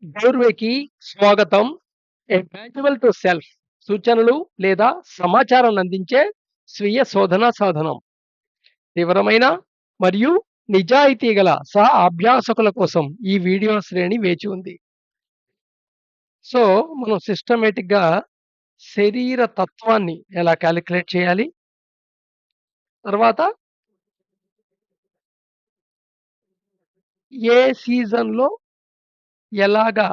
డోర్‌వేకి స్వాగతం. ఏ manual to self సూచనలు లేదా సమాచారాన్ని అందించే స్వీయ శోధనా సాధనం. తీవ్రమైన మరియు నిజాయితీ గల అభ్యాసకుల కోసం ఈ వీడియో శ్రేణి వేచి ఉంది. సో, మనం సిస్టమేటిక్‌గా శరీర తత్వాన్ని ఎలా కాలిక్యులేట్ చేయాలి? తర్వాత ఏ సీజన్‌లో ఎలాగా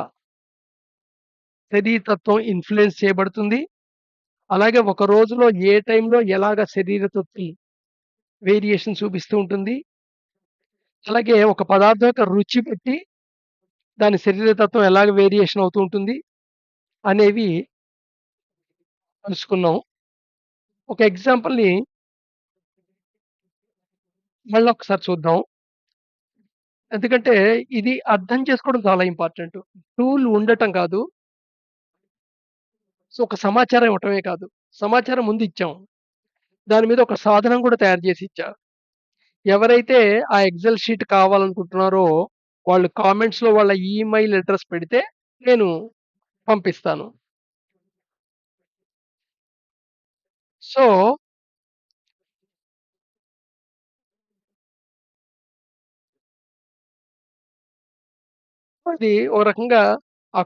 శరీరతత్వం ఇన్‌ఫ్లూయెన్స్ చేయబడుతుంది? అలాగే ఒక రోజులో ఏ టైంలో ఎలాగా శరీరతత్వం వేరియేషన్ చూపిస్తూ ఉంటుంది? అలాగే ఒక పదార్థం యొక్క రుచి బట్టి దాని శరీర తత్వం ఎలాగ వేరియేషన్ అవుతూ ఉంటుంది అనేవి తెలుసుకున్నాం. ఒక ఎగ్జాంపుల్‌ని మళ్ళొకసారి చూద్దాం. ఎందుకంటే ఇది అర్థం చేసుకోవడం చాలా ఇంపార్టెంట్. టూల్ ఉండటం కాదు. సో, ఒక సమాచారం ఇవ్వటమే కాదు. సమాచారం ముందు ఇచ్చాం. దాని మీద ఒక సాధనం కూడా తయారు చేసి ఇచ్చా. ఎవరైతే ఆ ఎక్సెల్ షీట్ కావాలనుకుంటున్నారో వాళ్ళు కామెంట్స్‌లో వాళ్ళ ఈమెయిల్ అడ్రెస్ పెడితే నేను పంపిస్తాను. సో, అది ఓ రకంగా ఆ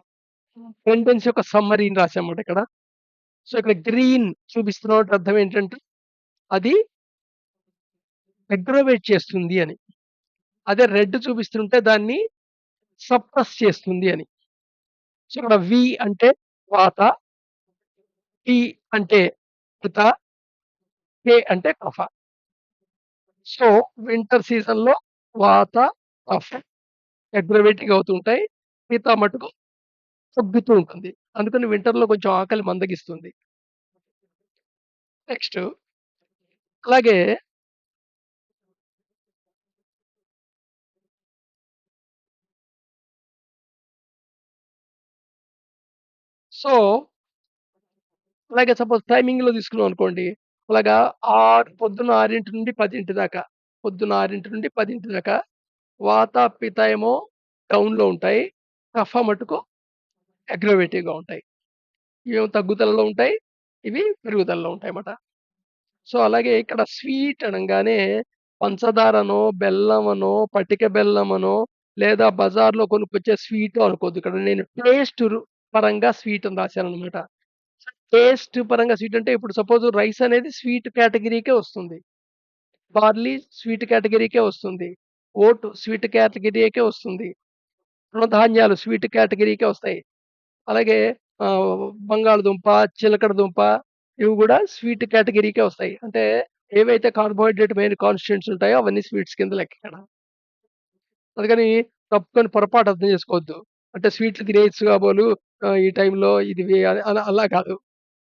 సెంటెన్స్ యొక్క సమ్మరీని రాసామన్నమాట ఇక్కడ. సో, ఇక్కడ గ్రీన్ చూపిస్తున్నట్టు అర్థం ఏంటంటే, అది అగ్రవేట్ చేస్తుంది అని. అదే రెడ్ చూపిస్తుంటే దాన్ని సప్రెస్ చేస్తుంది అని. సో, ఇక్కడ వి అంటే వాత, టి అంటే పిత, కే అంటే కఫ. సో, వింటర్ సీజన్‌లో వాత, కఫ అగ్రవేటింగ్ అవుతుంటాయి. పిత మటుకు తగ్గుతూ ఉంటుంది. అందుకని వింటర్‌లో కొంచెం ఆకలి మందగిస్తుంది. నెక్స్ట్ అలాగే సో అలాగే సపోజ్ టైమింగ్‌లో తీసుకున్నాం అనుకోండి. అలాగా పొద్దున్న 6 నుండి 10 దాకా. పొద్దున్న 6 నుండి 10 దాకా. వాత, పిత ఏమో డౌన్‌లో ఉంటాయి. కఫ మటుకు అగ్రవేటివ్‌గా ఉంటాయి. ఇవేమో తగ్గుదలలో ఉంటాయి. ఇవి పెరుగుదలలో ఉంటాయన్నమాట. సో, అలాగే ఇక్కడ స్వీట్ అనంగానే పంచదారనో, బెల్లమనో, పటిక బెల్లమనో లేదా బజార్‌లో కొనుక్కొచ్చే స్వీటో అనుకోద్దు. ఇక్కడ నేను పరంగా స్వీట్ అని రాశానన్నమాట. టేస్ట్ పరంగా స్వీట్ అంటే ఇప్పుడు సపోజ్ రైస్ అనేది స్వీట్ కేటగరీకే వస్తుంది. బార్లీ స్వీట్ కేటగరీకే వస్తుంది. ఓట్ స్వీట్ కేటగరీకే వస్తుంది. తృణధాన్యాలు స్వీట్ కేటగరీకే వస్తాయి. అలాగే బంగాళదుంప, చిలకడ దుంప ఇవి గూడా స్వీట్ కేటగరీకే వస్తాయి. అంటే ఏవైతే కార్బోహైడ్రేట్ మెయిన్ కాన్స్టిట్యూయెంట్స్ ఉంటాయో అవన్నీ స్వీట్స్ కింద లెక్కిక్కడ. అందుకని తప్పుకొని పొరపాటు అర్థం చేసుకోవద్దు. అంటే స్వీట్లు తినేయొచ్చు కాబోలు ఈ టైంలో ఇది అలా కాదు.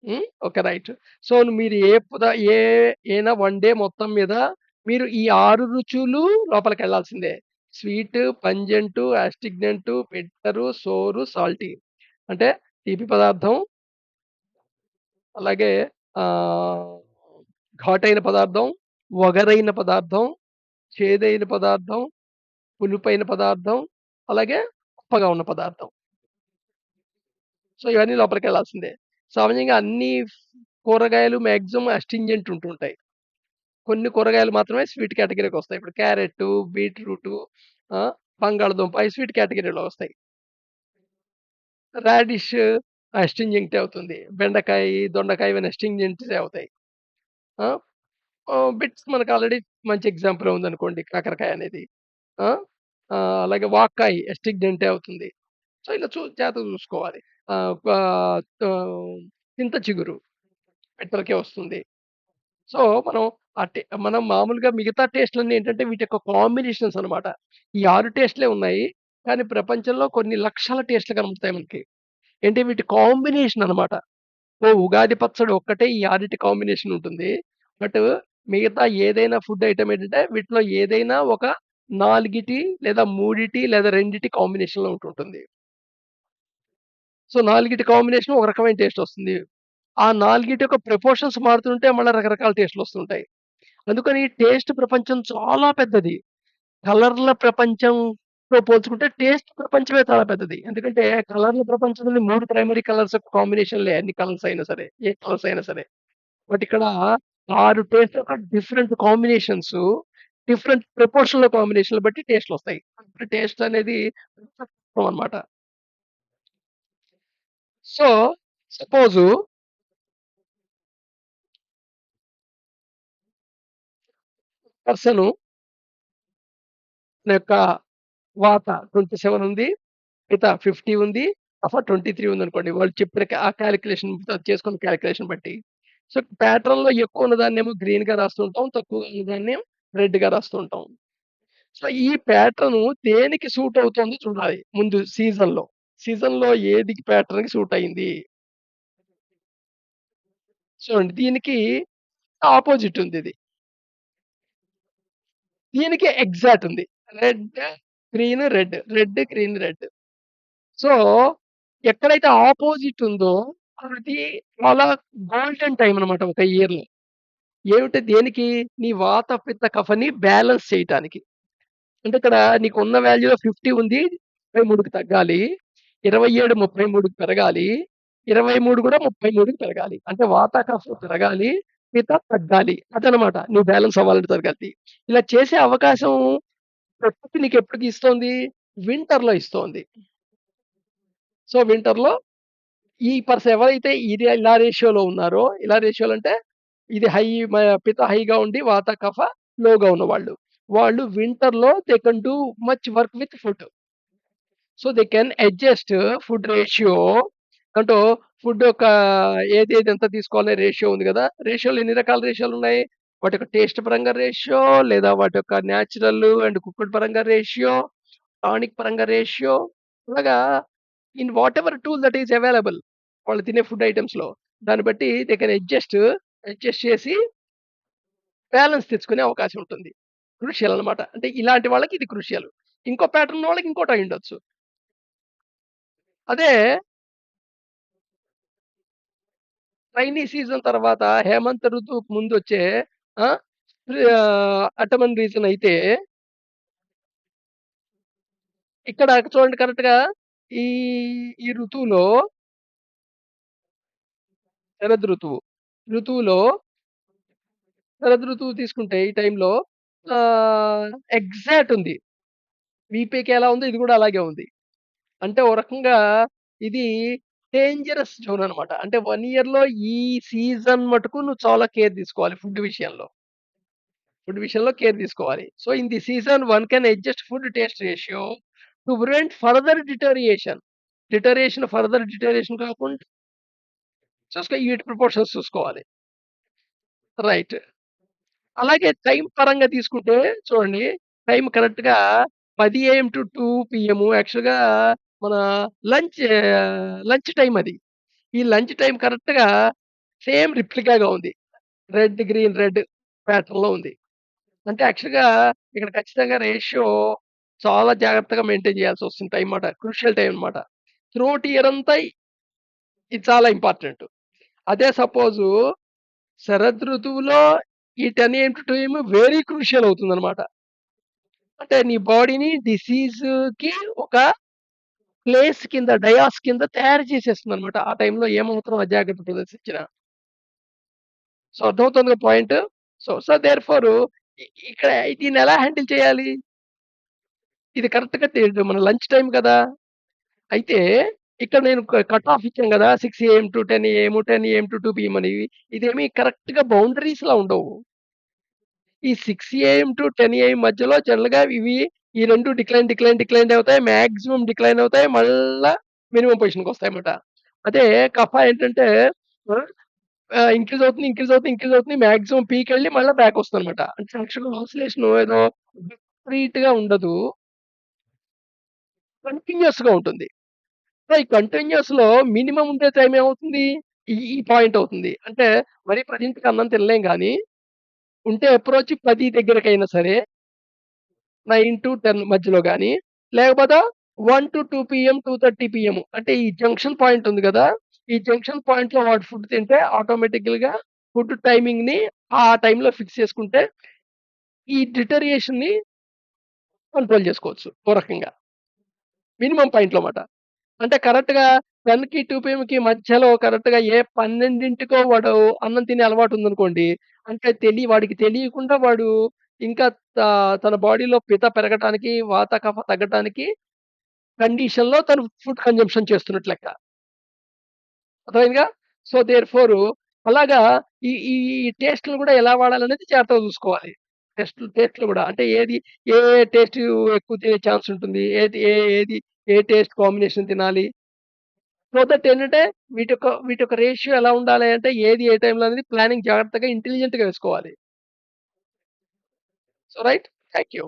హ్మ్. ఓకే. రైట్. సో, మీరు ఏ ఏనా వన్ డే మొత్తం మీద మీరు ఈ 6 రుచులు లోపలికెళ్ళాల్సిందే. Sweet, pungent, astringent, bitter, sour, salty. అంటే తీపి పదార్థం, అలాగే ఆహ్, ఘాటైన పదార్థం, వగరైన పదార్థం, చేదైన పదార్థం, పులుపైన పదార్థం, అలాగే ఉప్పగా ఉన్న పదార్థం. సో, ఇవన్నీ లోపలికెళ్ళాల్సిందే. సామాన్యంగా అన్ని కూరగాయలు మాక్సిమం అస్టింజెంట్ ఉంటుంటాయి. కొన్ని కూరగాయలు మాత్రమే స్వీట్ కేటగరీకొస్తాయి. ఇప్పుడు క్యారెట్టు, బీట్రూటు, ఆహ్, బంగాళదుంప అయి స్వీట్ కేటగరీలో వస్తాయి. రాడిష్ అస్టింజెంటే అవుతుంది. బెండకాయ, దొండకాయ ఇవన్నీ అస్టింజెంట్సే అవుతాయి. ఆ! బిట్స్ మనకు ఆల్రెడీ మంచి ఎగ్జాంపులే ఉందనుకోండి కాకరకాయ అనేది. ఆ! అలాగే వాక్కాయ అస్టింజెంటే అవుతుంది. సో, ఇలా జాగ్రత్తగా చూసుకోవాలి. ఆహ్, పా ఆహ్, చింత చిగురు పిట్టలకే వస్తుంది. సో, మనం మామూలుగా మిగతా టేస్ట్‌లన్నీ ఏంటంటే వీటి యొక్క కాంబినేషన్స్ అన్నమాట. ఈ 6 టేస్ట్‌లే ఉన్నాయి. కానీ ప్రపంచంలో కొన్ని లక్షల టేస్ట్‌లు కనపడతాయి మనకి. ఏంటి వీటి కాంబినేషన్ అన్నమాట. ఉగాది పచ్చడి ఒక్కటే ఈ 6 కాంబినేషన్ ఉంటుంది. బట్ మిగతా ఏదైనా ఫుడ్ ఐటెమ్ ఏంటంటే వీటిలో ఏదైనా ఒక 4 లేదా 3 లేదా 2 కాంబినేషన్‌లో ఉంటుంటుంది. సో, 4 కాంబినేషన్ ఒక రకమైన టేస్ట్ వస్తుంది. ఆ 4 యొక్క ప్రపోర్షన్స్ మారుతుంటే మళ్ళా రకరకాల టేస్ట్‌లొస్తుంటాయి. అందుకని టేస్ట్ ప్రపంచం చాలా పెద్దది. కలర్ల ప్రపంచం పోల్చుకుంటే టేస్ట్ ప్రపంచమే చాలా పెద్దది. ఎందుకంటే కలర్‌ల ప్రపంచంలోని 3 ప్రైమరీ కలర్స్ కాంబినేషన్‌లే అన్ని కలర్స్ అయినా సరే. ఏ కలర్స్ అయినా సరే. బట్ ఇక్కడ 6 టేస్ట్ యొక్క డిఫరెంట్ కాంబినేషన్స్, డిఫరెంట్ ప్రపోర్షన్‌లో కాంబినేషన్‌లు బట్టి టేస్ట్‌లొస్తాయి. టేస్ట్ అనేది అన్నమాట. సో, సపోజు పర్సను నా యొక్క వాత 27 ఉంది. మిగతా 50 ఉంది. 23 ఉందనుకోండి. వాళ్ళు చెప్పిన ఆ కాలిక్యులేషన్ చేసుకున్న కాలిక్యులేషన్ బట్టి. సో, ప్యాటర్న్‌లో ఎక్కువ ఉన్నదాన్నేమో గ్రీన్‌గా రాస్తుంటాం. తక్కువగా ఉన్నదాన్ని రెడ్‌గా రాస్తూ ఉంటాం. సో, ఈ ప్యాటర్ను దేనికి సూట్ అవుతుందో చూడాలి ముందు సీజన్‌లో. సీజన్‌లో ఏది ప్యాటర్న్‌కి సూట్ అయింది. చూడండి దీనికి అపోజిట్ ఉందిది. దీనికి ఎగ్జాక్ట్ ఉంది. Red, green, red. Red, green, red. So, ఎక్కడైతే అపోజిట్ ఉందో అది చాలా గోల్డెన్ టైమ్ అన్నమాట ఒక ఇయర్‌లో. ఏమిటి దేనికి? నీ వాత, పిత్త, కఫని బ్యాలెన్స్ చేయటానికి. అంటే ఇక్కడ నీకున్న వాల్యూలో 50 ఉంది. 33కి తగ్గాలి. 27, 33కి పెరగాలి. 23 కూడా 33కి పెరగాలి. అంటే వాత, కఫ పెరగాలి. పిత తగ్గాలి. అదనమాట. నువ్వు బ్యాలెన్స్ అవ్వాలంటే తరగతి. ఇలా చేసే అవకాశం ప్రకృతి నీకెప్పటికి ఇస్తోంది? వింటర్‌లో ఇస్తోంది. సో, వింటర్‌లో ఈ ఎవరైతే ఇది ఇలా రేషియోలో ఉన్నారో, ఇలా రేషియోలో అంటే ఇది హై మ పిత హైగా ఉండి వాత, కఫ లోగా ఉన్నవాళ్ళు. వాళ్ళు వింటర్‌లో they can do much work with food. So, they can adjust food ratio అంటూ ఫుడ్ యొక్క ఏది ఎంత తీసుకోవాలనే రేషియో ఉంది గదా! రేషియోలో ఎన్ని రకాల రేషియోలున్నాయి? వాటి యొక్క టేస్ట్ పరంగా రేషియో, లేదా వాటి యొక్క నేచురల్ అండ్ కుక్డ్ పరంగా రేషియో, టానిక్ పరంగా రేషియో అలాగా in whatever tool that is available. వాళ్ళు తినే ఫుడ్ ఐటెమ్స్‌లో. దాన్ని బట్టి దే కెన్ అడ్జస్ట్ చేసి బాలన్స్ తెచ్చుకునే అవకాశం ఉంటుంది. క్రూషియల్ అన్నమాట. అంటే ఇలాంటి వాళ్ళకి ఇది క్రూషియల్. ఇంకో ప్యాటర్న్ ఉన్న వాళ్ళకి ఇంకోటి అయ్యుండొచ్చు. అదే రైనీ సీజన్ తర్వాత హేమంత ఋతువుకు ముందొచ్చే ఆ! అటమన్ రీజన్ అయితే ఇక్కడ చూడండి కరెక్ట్‌గా ఈ, ఈ ఋతువులో శరద్ ఋతువు. ఋతువులో శరదృతువు తీసుకుంటే ఈ టైంలో ఎగ్జాక్ట్ ఉంది. వీపీకి ఎలా ఉందో ఇది గూడా అలాగే ఉంది. అంటే ఓ రకంగా ఇది డేంజరస్ జోన్ అనమాట. అంటే 1 ఇయర్‌లో ఈ సీజన్ మటుకు నువ్వు చాలా కేర్ తీసుకోవాలి ఫుడ్ విషయంలో. ఫుడ్ విషయంలో కేర్ తీసుకోవాలి. So, in the season one can adjust food taste ratio to prevent further deterioration. Further deterioration కాకుండా వీటి ప్రపోర్షన్స్ చూసుకోవాలి. రైట్. అలాగే టైమ్ పరంగా తీసుకుంటే చూడండి, టైమ్ కరెక్ట్‌గా 10 టు 2 పీఎం యాక్చువల్‌గా మన లంచ్ టైమ్ అది. ఈ లంచ్ టైమ్ కరెక్ట్‌గా సేమ్ రిప్లికాగా ఉంది. రెడ్, గ్రీన్, రెడ్ ప్యాటర్న్‌లో ఉంది. అంటే యాక్చువల్‌గా ఇక్కడ ఖచ్చితంగా రేషియో చాలా జాగ్రత్తగా మెయింటైన్ చేయాల్సొస్తుంది టైమ్ మాట. క్రూషియల్ టైమ్ అన్నమాట. త్రూఅవుట్ ఇయర్ అంతా ఇది చాలా ఇంపార్టెంట్. అదే సపోజు శరదృతువులో ఈ 10 AM to 2 AM very crucial అవుతుందన్నమాట. అంటే నీ బాడీని డిసీజ్‌కి ఒక ప్లేస్ కింద, డయాస్ కింద తయారు చేసేస్తుందన్నమాట. ఆ టైంలో ఏమాత్రం అజాగ్రత్త ప్రదర్శించినా. సో, అర్థమవుతుందిగా పాయింట్? సో దేర్‌ఫోర్ ఇక్కడ దీన్నెలా హ్యాండిల్ చేయాలి? ఇది కరెక్ట్‌గా మన లంచ్ టైమ్ కదా! అయితే ఇక్కడ నేను కట్ ఆఫ్ ఇచ్చాను గదా! 6 AM to 10 AM, 10 AM to 2 PM అని. ఇదేమి కరెక్ట్‌గా బౌండరీస్‌లా ఉండవు. ఈ 6 ఏఎం టు 10 ఏఎం మధ్యలో జనరల్‌గా ఇవి ఈ 2 డిక్లైన్ అవుతాయి. మాక్సిమం డిక్లైన్ అవుతాయి. మళ్ళా మినిమమ్ పొజిషన్‌కొస్తాయన్నమాట. అదే కఫా ఏంటంటే ఆహ్, ఇంక్రీజ్ అవుతుంది. మాక్సిమం పీకెళ్ళి మళ్ళా బ్యాక్ వస్తుందన్నమాట. అంటే యాక్చువల్‌గా ఆసిలేషన్ ఏదో డిస్క్రీట్‌గా ఉండదు. కంటిన్యూయస్‌గా ఉంటుంది. సో, ఈ కంటిన్యూయస్‌లో మినిమమ్ ఉండే టైమ్ ఏమవుతుంది? ఈ పాయింట్ అవుతుంది. అంటే మరి 10కి అన్నం తినలేం గానీ, ఉంటే అప్రోచ్ 10 దగ్గరకైనా సరే 9-10 మధ్యలో గాని, లేకపోతే 1-2 పీఎం, 2:30 పీఎం అంటే ఈ జంక్షన్ పాయింట్ ఉంది గదా! ఈ జంక్షన్ పాయింట్‌లో వాడు ఫుడ్ తింటే ఆటోమేటికల్‌గా ఫుడ్ టైమింగ్‌ని ఆ టైమ్‌లో ఫిక్స్ చేసుకుంటే, ఈ డిటోరియేషన్‌ని కంట్రోల్ జేసుకోవచ్చు ఓ రకంగా. మినిమమ్ పాయింట్‌లో మాట. అంటే కరెక్ట్‌గా 10కి, 2 పీఎంకి మధ్యలో కరెక్ట్‌గా ఏ 12కో వాడు అన్నం తినే అలవాటు ఉందనుకోండి. అంటే వాడికి తెలియకుండా వాడు ఇంకా తన బాడీలో పిత పెరగటానికి, వాత కఫ తగ్గటానికి కండిషన్‌లో తను ఫుడ్ కన్జంప్షన్ చేస్తున్నట్టు లెక్క. అర్థమైందిగా? సో, దేర్‌ఫోర్ అలాగా ఈ ఈ టేస్ట్‌లు గూడా ఎలా వాడాలనేది జాగ్రత్తగా చూసుకోవాలి. టేస్ట్‌లు గూడా అంటే ఏ టేస్ట్ ఎక్కువ తినే ఛాన్స్ ఉంటుంది. ఏది ఏ టేస్ట్ కాంబినేషన్ తినాలి. సో దట్ ఏంటంటే వీటి యొక్క రేషియో ఎలా ఉండాలి అంటే ఏది ఏ టైంలో అనేది ప్లానింగ్ జాగ్రత్తగా ఇంటెలిజెంట్‌గా వేసుకోవాలి. So right. Thank you.